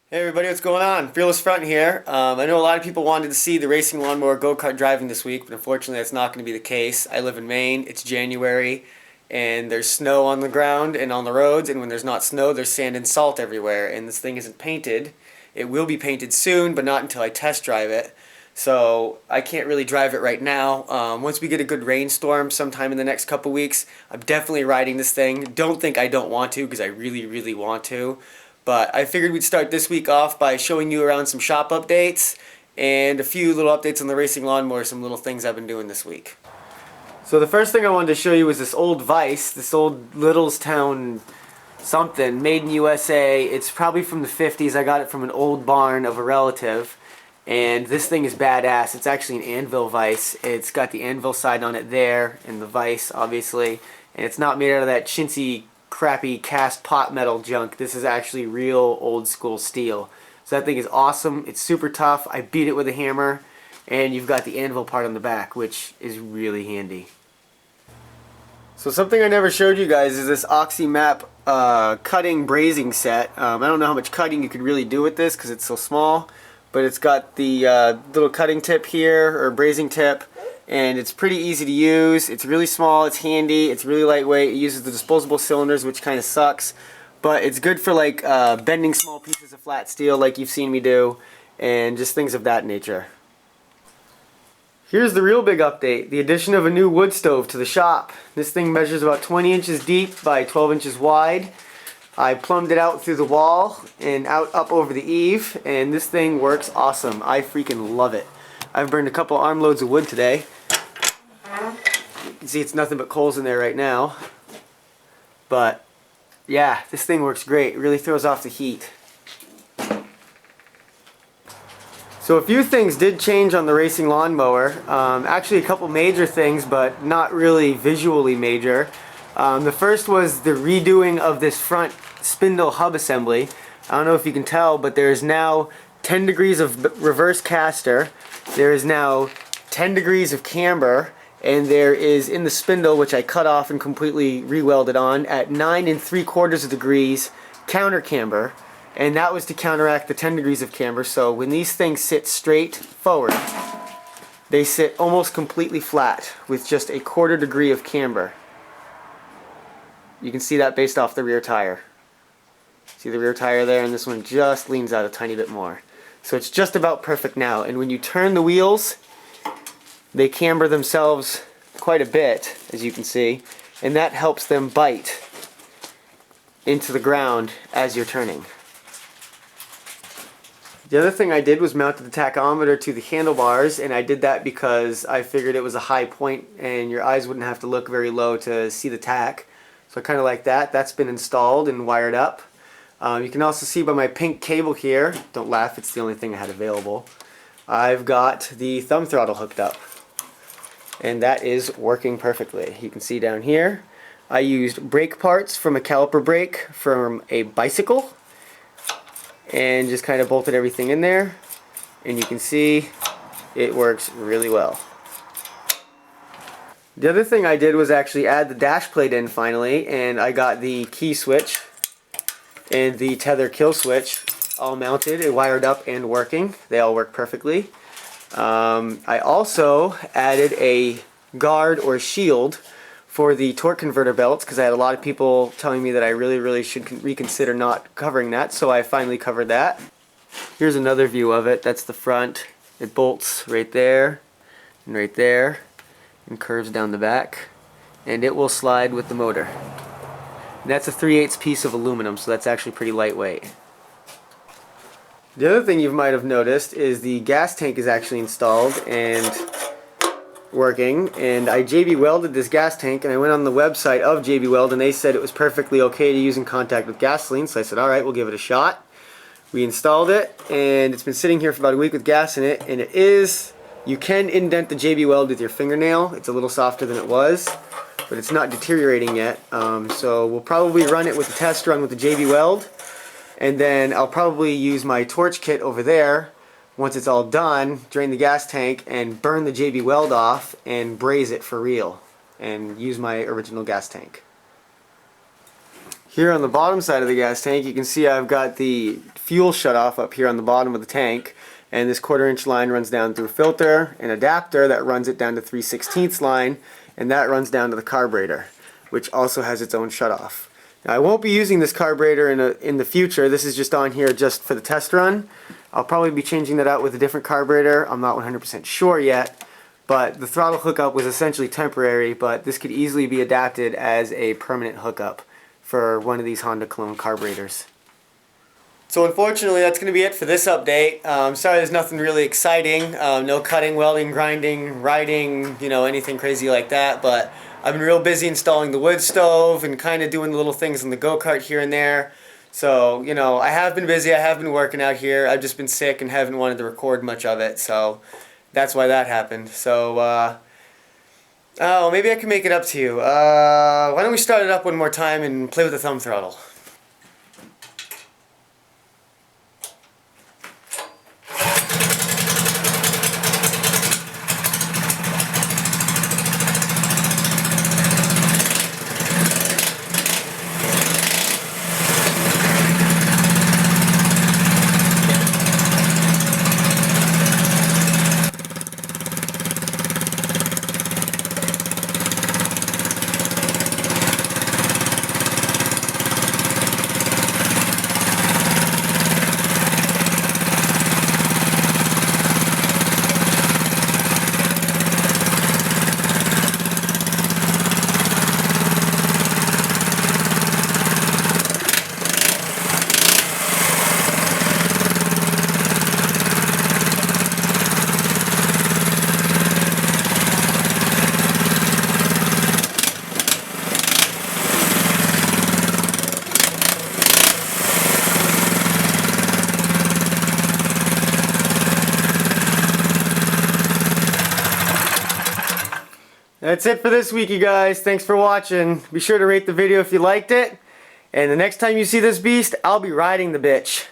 Hey everybody, what's going on? Fearless Front here. I know a lot of people wanted to see the racing lawnmower go-kart driving this week, but unfortunately that's not going to be the case. I live in Maine, it's January, and there's snow on the ground and on the roads, and when there's not snow, there's sand and salt everywhere, and this thing isn't painted. It will be painted soon, but not until I test drive it. So I can't really drive it right now. Once we get a good rainstorm sometime in the next couple weeks, I'm definitely riding this thing. Don't think I don't want to, because I really, really want to. But I figured we'd start this week off by showing you around some shop updates and a few little updates on the racing lawnmower, some little things I've been doing this week. So the first thing I wanted to show you was this old Vice, this old Littlestown something, made in USA. It's probably from the 50s. I got it from an old barn of a relative. And this thing is badass. It's actually an anvil vise. It's got the anvil side on it there, and the vise, obviously. And it's not made out of that chintzy, crappy cast pot metal junk. This is actually real old school steel. So that thing is awesome. It's super tough. I beat it with a hammer. And you've got the anvil part on the back, which is really handy. So something I never showed you guys is this OxyMap cutting brazing set. I don't know how much cutting you could really do with this because it's so small. But it's got the little cutting tip here, or brazing tip, and it's pretty easy to use. It's really small, it's handy, it's really lightweight. It uses the disposable cylinders, which kind of sucks, but it's good for like bending small pieces of flat steel like you've seen me do, and just things of that nature. Here's the real big update, the addition of a new wood stove to the shop. This thing measures about 20 inches deep by 12 inches wide. I plumbed it out through the wall and out up over the eave, and this thing works awesome. I freaking love it. I've burned a couple armloads of wood today. You can see it's nothing but coals in there right now. But yeah, this thing works great. It really throws off the heat. So a few things did change on the racing lawnmower. Actually a couple major things, but not really visually major. The first was the redoing of this front spindle hub assembly. I don't know if you can tell, but there is now 10 degrees of reverse caster. There is now 10 degrees of camber, and there is in the spindle, which I cut off and completely re-welded on, at 9 3/4 degrees counter camber, and that was to counteract the 10 degrees of camber. So when these things sit straight forward, they sit almost completely flat with just a 1/4 degree of camber. You can see that based off the rear tire. See the rear tire there, and this one just leans out a tiny bit more. So it's just about perfect now, and when you turn the wheels, they camber themselves quite a bit, as you can see, and that helps them bite into the ground as you're turning. The other thing I did was mount the tachometer to the handlebars, and I did that because I figured it was a high point and your eyes wouldn't have to look very low to see the tach. So I kind of like that. That's been installed and wired up. You can also see by my pink cable here, don't laugh, it's the only thing I had available, I've got the thumb throttle hooked up. And that is working perfectly. You can see down here, I used brake parts from a caliper brake from a bicycle, and just kind of bolted everything in there, and you can see it works really well. The other thing I did was actually add the dash plate in finally, and I got the key switch and the tether kill switch all mounted and wired up and working. They all work perfectly. I also added a guard or shield for the torque converter belts because I had a lot of people telling me that I really should reconsider not covering that, so I finally covered that. Here's another view of it. That's the front. It bolts right there and right there and curves down the back, and it will slide with the motor. And that's a 3/8 piece of aluminum, so that's actually pretty lightweight. The other thing you might have noticed is the gas tank is actually installed and working, and I JB welded this gas tank, and I went on the website of JB Weld and they said it was perfectly okay to use in contact with gasoline, so I said alright, we'll give it a shot. We installed it, and it's been sitting here for about a week with gas in it, and it is, you can indent the JB Weld with your fingernail. It's a little softer than it was, but it's not deteriorating yet. So we'll probably run it with a test run with the JB Weld, and then I'll probably use my torch kit over there once it's all done, drain the gas tank and burn the JB Weld off and braze it for real and use my original gas tank. Here on the bottom side of the gas tank you can see I've got the fuel shutoff up here on the bottom of the tank, and this 1/4-inch line runs down through a filter, an adapter that runs it down to 3/16 line, and that runs down to the carburetor, which also has its own shutoff. Now, I won't be using this carburetor in the future. This is just on here just for the test run. I'll probably be changing that out with a different carburetor. I'm not 100% sure yet, but the throttle hookup was essentially temporary, but this could easily be adapted as a permanent hookup for one of these Honda Cologne carburetors. So unfortunately, that's going to be it for this update. Sorry there's nothing really exciting. No cutting, welding, grinding, riding, anything crazy like that. But I've been real busy installing the wood stove and kind of doing the little things in the go-kart here and there. So, I have been busy. I have been working out here. I've just been sick and haven't wanted to record much of it. So that's why that happened. So, oh, maybe I can make it up to you. Why don't we start it up one more time and play with the thumb throttle? That's it for this week, you guys. Thanks for watching. Be sure to rate the video if you liked it. And the next time you see this beast, I'll be riding the bitch.